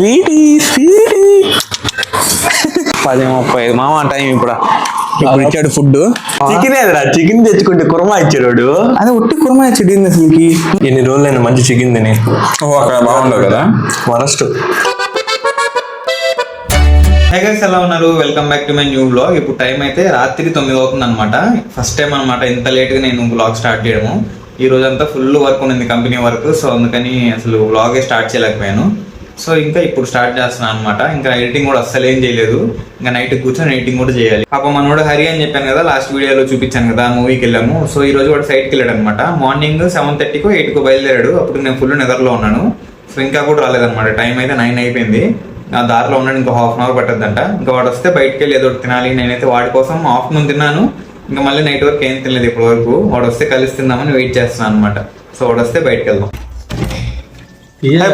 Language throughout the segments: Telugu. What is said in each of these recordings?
10:35 మామ టైం ఇప్పుడు ఇచ్చాడు ఫుడ్. చికెన్ ఏదరా, చికెన్ తెచ్చుకుంటే కుర్మా ఇచ్చాడు. అదే ఒట్టి కుర్మా ఇచ్చాడు అసలుకి. ఎన్ని రోజులైనా మంచి చికెన్ తిని. అక్కడ బాగుండవు కదా వరస్ట్. హై గైస్, ఎలా ఉన్నారు? Welcome back to my new blog. ఇప్పుడు టైం అయితే రాత్రి 9 అవుతుంది అనమాట. ఫస్ట్ టైం అనమాట ఇంత లేట్ గా నేను బ్లాగ్ స్టార్ట్ చేయడము. ఈ రోజంతా ఫుల్ వర్క్ ఉంది, కంపెనీ వర్క్. సో అందుకని అసలు బ్లాగే స్టార్ట్ చేయలేకపోయాను. సో ఇంకా ఇప్పుడు స్టార్ట్ చేస్తున్నాను అనమాట. ఇంకా ఎడిటింగ్ కూడా అస్సలు ఏం చేయలేదు. ఇంకా నైట్ కూర్చొని ఎడిటింగ్ కూడా చేయాలి. పాపం మనోడు హరి అని చెప్పాను కదా, లాస్ట్ వీడియోలో చూపించాను కదా, మూవీకి వెళ్ళాము. సో ఈ రోజు కూడా సైట్కి వెళ్ళాడు అనమాట. మార్నింగ్ 7:30కో 8కో బయలుదేరాడు. అప్పుడు నేను ఫుల్ నిద్రలో ఉన్నాను. సో ఇంకా కూడా రాలేదన్నమాట. టైం అయితే 9 అయిపోయింది. ఆ దారిలో ఉన్నాడు, ఇంకా హాఫ్ అన్ అవర్ పట్టద్దంట. ఇంకా వాడు వస్తే బయటకు వెళ్ళి ఏదో తినాలి. నేనైతే వాడి కోసం ఆఫ్టర్నూన్ తిన్నాను. ఇంకా మళ్ళీ నైట్ వరకు ఏం తినలేదు ఇప్పటి వరకు. వాడు వస్తే కలిసి తిందామని వెయిట్ చేస్తున్నాను అనమాట. సో వాడు వస్తే బయటకు వెళ్దాం.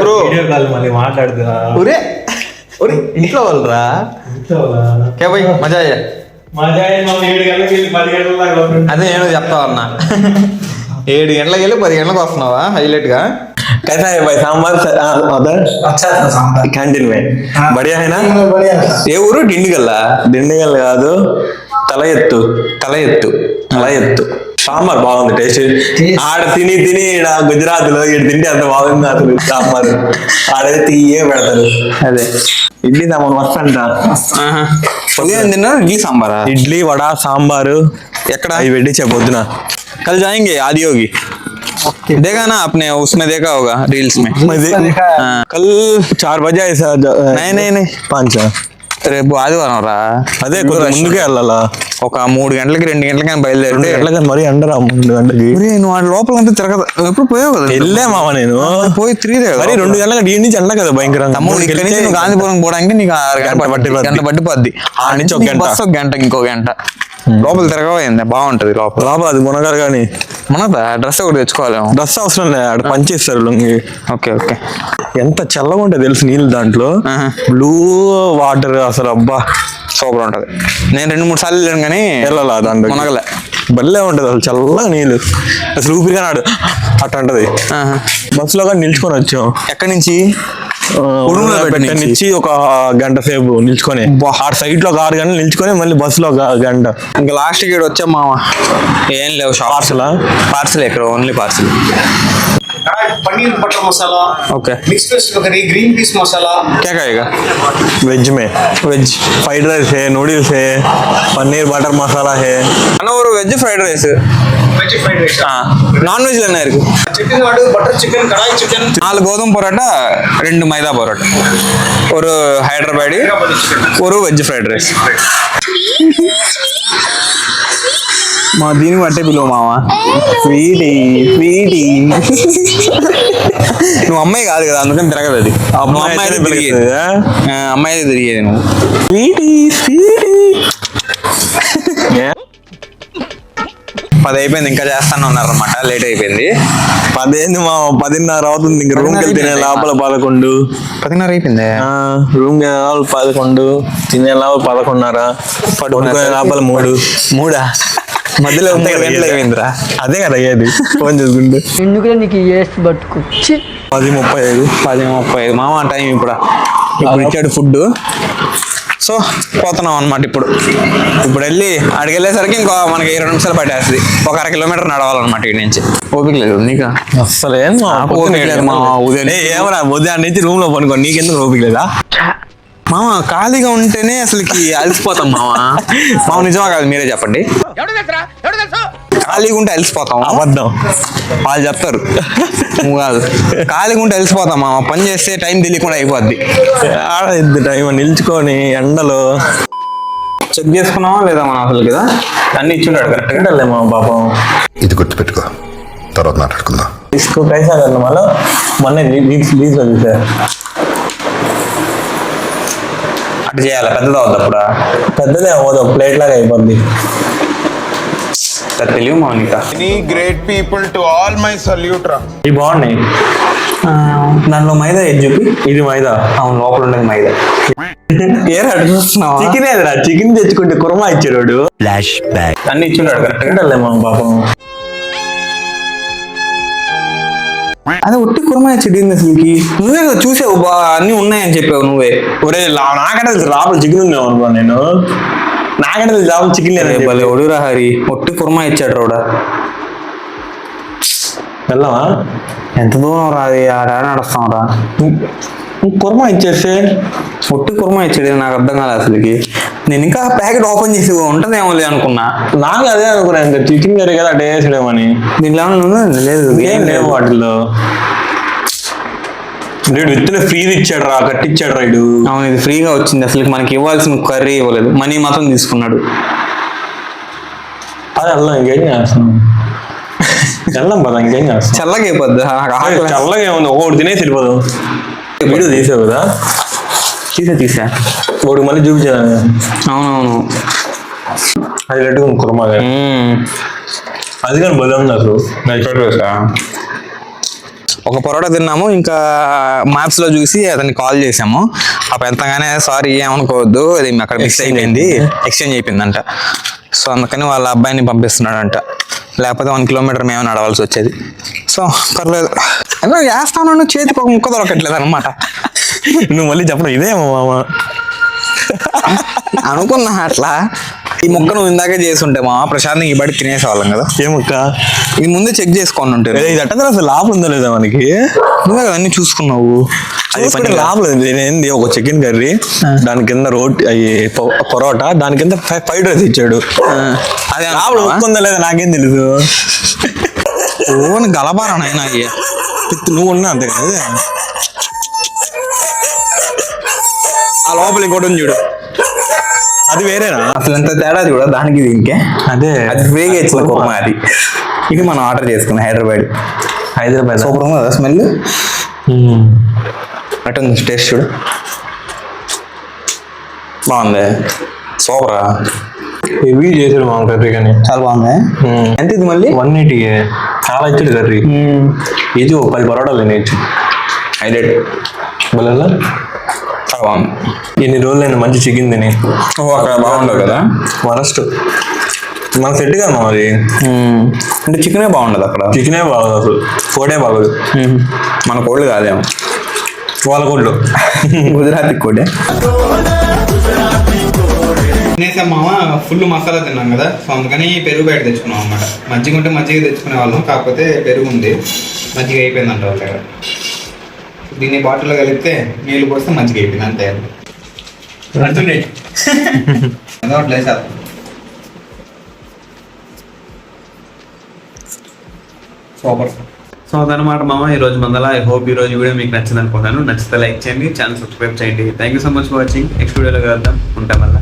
బ్రో మళ్ళీ మాట్లాడుతా. ఒరే ఒరే, ఇంట్లో వాళ్ళరా మజా అదే నేను చెప్తా ఉన్నా. 7 గంటలకు వెళ్ళి 10 గంటలకు వస్తున్నావా హైలైట్ గా? कैसा है भाई? सांबार उधर अच्छा था सांबार कैंटीन में बढ़िया है ना? ఏ ఊరు? డిండిగల్లా? దిండిగల్ కాదు, తల ఎత్తు సాంబార్ బాగుంది. టేస్ట్ ఆడ తిని ఈడ గుజరాత్ లో ఈడ తింటే అంత బాగుంది అసలు సాంబార్. ఆడైతే తీయే పెడతారు. అదే ఇడ్లీ సాంబార్ మస్తు అంట. ఉదయం తిన్నా ఇడ్లీ సాంబారా? ఇడ్లీ వడ సాంబారు ఎక్కడ అవి పెట్టించే పొద్దున. कल जाएंगे आदियोगी. देखा ना आपने, उसमें देखा होगा रील्स में. कल 4 बजे ऐसा नहीं 5 రేపు ఆదివారం రా. అదే కొంచెం ముందుకే వెళ్ళాలా. ఒక 3 గంటలకి 2 గంటలకి2 బయలుదేరి గంటలకి మరీ అండరా 3 గంటలకి. నువ్వు వాడి లోపలంతా తిరగదు. ఎప్పుడు పోయావు కదా? వెళ్ళే మామ నేను పోయి 3 మరి 2 గంటలకు డీ నుంచి ఎండ కదా భయంకరంగా. తమ్ముడు ఇక్కడ నుంచి నువ్వు గాంధీపురం పోవడానికి నీకు గంట పట్టిపోద్ది. ఆ నుంచి ఒక గంట ఇంకో గంట లోపల తిరగబోయింది. బాగుంటది లోపల. అది మునగారు కానీ మనదా డ్రెస్ ఒకటి తెచ్చుకోవాలి. డ్రెస్ అవసరం లేదు, ఆడ పనిచేస్తారు లుంగి. Okay okay. ఎంత చల్లగా ఉంటుంది తెలుసు నీళ్ళు దాంట్లో. బ్లూ వాటర్ అసలు అబ్బా సూపర్ ఉంటది. నేను 2-3 సార్లు వెళ్ళాను కానీ వెళ్ళాలా దాంట్లో మునగలే. భలే ఉంటది అసలు చల్లగా నీళ్ళు. అసలు ఊపిరిగా నాడు అట్లా ఉంటది. బస్సులో కానీ నిల్చుకొని వచ్చాం. ఎక్కడి నుంచి? నుంచి ఒక గంట సేపు నిల్చుకొని ఆ సైడ్ లో 6 గంటలు నిల్చుకొని మళ్ళీ బస్సులో 1 గంట. ఇంకా లాస్ట్ గేట్ వచ్చాం మామ. ఏం లేవు పార్సల్ ఎక్కడ ఓన్లీ పార్సల్. पनीर बटर मसाला, ओके, मिक्स वेज करी, ग्रीन पीस मसाला. क्या खाएगा? वेज में वेज फ्राइड राइस है, नूडल्स है, पनीर बटर मसाला है. और veg fried rice. Veg fried rice. Non veg लेना है. चिकन वाडू, बटर चिकन, कढ़ाई चिकन. 4 गोधుమ परोटा, 2 मैदा परोटा, और हैदराबादी, और वेज फ्राइड राइस. మా దీనికి బట్టే పిలువ మామ. స్వీటీ నువ్వు అమ్మాయి కాదు కదా, అందుకని తిరగదు అది. అమ్మాయి అయితే తిరిగేది నువ్వు. స్వీటీ 10 అయిపోయింది, ఇంకా చేస్తానే ఉన్నారు అనమాట. లేట్ అయిపోయింది. 10 మా 10:30 అవుతుంది. ఇంక రూమ్ కి తినే లోపల 11. 10:30 అయిపోయింది. రూమ్ కి 11, తినే లోపల 11:30, పడుకునే లోపల 3. మధ్యలో 3 గంటలు అయిపోయిందిరా. అదే కదా అయ్యేది ఫోన్ చేసుకుంటూ. ఎందుకు నీకు ఏసి పట్టుకు 10:35 మామ టైం ఇప్పుడు ఇచ్చాడు ఫుడ్. సో పోతున్నాం అనమాట. ఇప్పుడు వెళ్ళి అడిగి వెళ్ళేసరికి ఇంకో మనకి 20 నిమిషాలు పట్టేస్తుంది. ఒక 1/2 కిలోమీటర్ నడవాలన్నమాట ఇక్కడ నుంచి. ఓపిక లేదు నీకు అసలు. ఏమరా ఉదయం నుంచి రూమ్ లో పనుకో, నీకెందుకు ఓపిక లేదా మామ? ఖాళీగా ఉంటేనే అసలుకి అలసిపోతాం మామ. నిజమా కాదు మీరే చెప్పండి. ఖాళీగా ఉంటే అలసిపోతాం. అబద్ధం వాళ్ళు చెప్తారు, నువ్వు కాదు. ఖాళీగా ఉంటే అలసిపోతాం మామ. పని చేస్తే టైం తెలియకుండా అయిపోద్ది. టైం నిల్చుకొని ఎండలో చెక్ చేసుకున్నావా లేదా మనం అసలు కదా? అన్ని ఇచ్చిండాడు కరెక్ట్గా మా పాపం. ఇది గుర్తుపెట్టుకో, తర్వాత మాట్లాడుకుందాం. इसको कैसा करना मतलब మొన్న రీల్స్ లో చూసారు. అటు చేయాలి. పెద్దది అవుతుంది అప్పుడు. పెద్దదే అవ్వదు, ప్లేట్ లాగా అయిపోద్ది. తెలియదు Mounika. Great people to all my salute రా. ఇవి బాగున్నాయి. దాంట్లో మైదా ఏది చూపి. ఇది మైదా. అవును, లోపల ఉండేది మైదా. చూస్తున్నావా? చికెన్ ఏదరా, చికెన్ తెచ్చుకుంటే కుర్మా ఇచ్చాడు. Flash back. అన్ని ఇచ్చిండాడు కరెక్ట్గా. మా పాపం. అదే ఒట్టి కుర్మా చెడింది అసలుకి. నువ్వే కదా చూసావు అన్ని ఉన్నాయని చెప్పావు నువ్వే. ఒరే నాకంటే తెలుసు లోపల చికెన్ ఉందేమో అనుకో నేను. నాకంటే తెలుసు లోపల చికెన్ లేదు. ఒడురా హరి ఒట్టి కుర్మా ఇచ్చాడు రోడా. వెళ్దామా? ఎంత దూరం రాది ఆడ నడుస్తాం రా. కుర్మా ఇచ్చేస్తే ఒట్టి కుర్మా ఇచ్చాడు నాకు అర్థం కాదు అసలుకి. నేను ఇంకా ప్యాకెట్ ఓపెన్ చేసి ఉంటుందేమో లేదు అనుకున్నా. నాకు అదే అనుకున్నా ఇంకా చికెన్ కర్రీ కదా అటే వేసాడేమని. దీంట్లో లేదు ఏం లేవు వాటిల్లో. రేడు విత్తనం ఫ్రీది ఇచ్చాడు రా, కట్టిచ్చాడు రైడు. అవును ఇది ఫ్రీగా వచ్చింది. అసలు మనకి ఇవ్వాల్సిన కర్రీ ఇవ్వలేదు, మనీ మాత్రం తీసుకున్నాడు. అదే వెళ్దాం, ఇంకేం చేస్తాం. వెళ్దాం పదా, ఇంకేం చేస్తాం. చల్లగా అయిపోద్ది నాకు. చల్లగా ఏముంది, ఒకటి తినేసి వెళ్ళిపోదాం. వీడియో తీసావు కదా? తీసా ఒకటి మళ్ళీ చూపించాను. అవునవును అది లడ్డు కుర్మా అది కానీ బలం ఉంది అసలు. ఒక పొరోటా తిన్నాము. ఇంకా మ్యాప్స్ లో చూసి అతన్ని కాల్ చేసాము. అప్పుడు ఎంతగానే సారీ ఏమనుకోవద్దు, అది అక్కడ మిస్ అయిపోయింది, ఎక్స్చేంజ్ అయిపోయిందంట. సో అందుకని వాళ్ళ అబ్బాయిని పంపిస్తున్నాడంట, లేకపోతే 1 కిలోమీటర్ మేము నడవాల్సి వచ్చేది. సో పర్లేదు చేస్తాను, చేతికి ఒక ముక్క దొరకట్లేదు అనమాట. నువ్వు మళ్ళీ చెప్పడం ఇదేమో మామ అనుకున్నా అట్లా. ఈ ముక్క నువ్వు ఇందాకే చేసుంటే మా ప్రశాంత్ ఈ బడి తినేసేవాళ్ళం కదా. ఏ ముక్క? ఇది ముందే చెక్ చేసుకోండి ఉంటే. ఇది అట్ట అసలు లాభం ఉందో లేదా మనకి? నువ్వే కదా అన్ని చూసుకున్నావు. అది పని లాభం ఏంది? ఒక చికెన్ కర్రీ, దాని కింద రోటీ, పొరోటా, దాని కింద ఫ్రైడ్ రైస్ ఇచ్చాడు. అదే లాభం ఒక్కుందో లేదా నాకేం తెలుసు. ఓన్ గలబారా నాయన. నువ్వు ఉన్నా అంతే కదా. ఆ లోపల ఇంకోటి ఉంది చూడు, అది వేరేనా? అసలు ఎంత తేడా చూడ దానికి దీనికే. అదే అది ఫ్రీగా ఇచ్చిన కుర్మా అది. ఇది మనం ఆర్డర్ చేసుకున్నాం హైదరాబాద్. సూపర్ ఉంది కదా స్మెల్. అటుంది టేస్ట్ చూడు, బాగుంది. సూపరా హెవీ చేసాడు మా కర్రీ కానీ చాలా బాగుంది. ఎంత ఇది మళ్ళీ 180 చాలా ఇచ్చాడు కర్రీ. ఇది 10 పరోటాలు తినేయచ్చు. హైలైట్ బల చాలా బాగుంది. ఎన్ని రోజులైనా మంచి చికెన్ తిని. అక్కడ బాగుండదు కదా వరస్ట్. మన సెట్ కదా అది. అంటే చికెనే బాగుండదు అక్కడ. చికెనే బాగోదు అసలు, కోడే బాగోదు. మన కోళ్ళు కాదేమో, వాళ్ళ కోళ్ళు. గుజరాతీ కోడే. తినేసాం మామ, ఫుల్ మసాలా తిన్నాం కదా. సో అందుకని పెరుగు బయట తెచ్చుకున్నాం అనమాట. మజ్జిగ ఉంటే మజ్జిగ తెచ్చుకునే వాళ్ళం, కాకపోతే పెరుగు ఉంది, మజ్జిగ అయిపోయిందంట వాళ్ళ దగ్గర. దీన్ని బాటిల్లో కలిపితే నీళ్ళు పోస్తే మజ్జిగ అయిపోయింది అంతే. ఏదో అట్లా వేసారు. సూపర్. సో అదనమాట మామ ఈరోజు మందల. ఐ హోప్ ఈ రోజు వీడియో మీకు నచ్చింది అనుకుంటాను. నచ్చితే లైక్ చేయండి, ఛానల్ సబ్స్క్రైబ్ చేయండి. Thank you so much for watching. Next వీడియోలో కలుద్దాం. ఉంటాం వల్ల.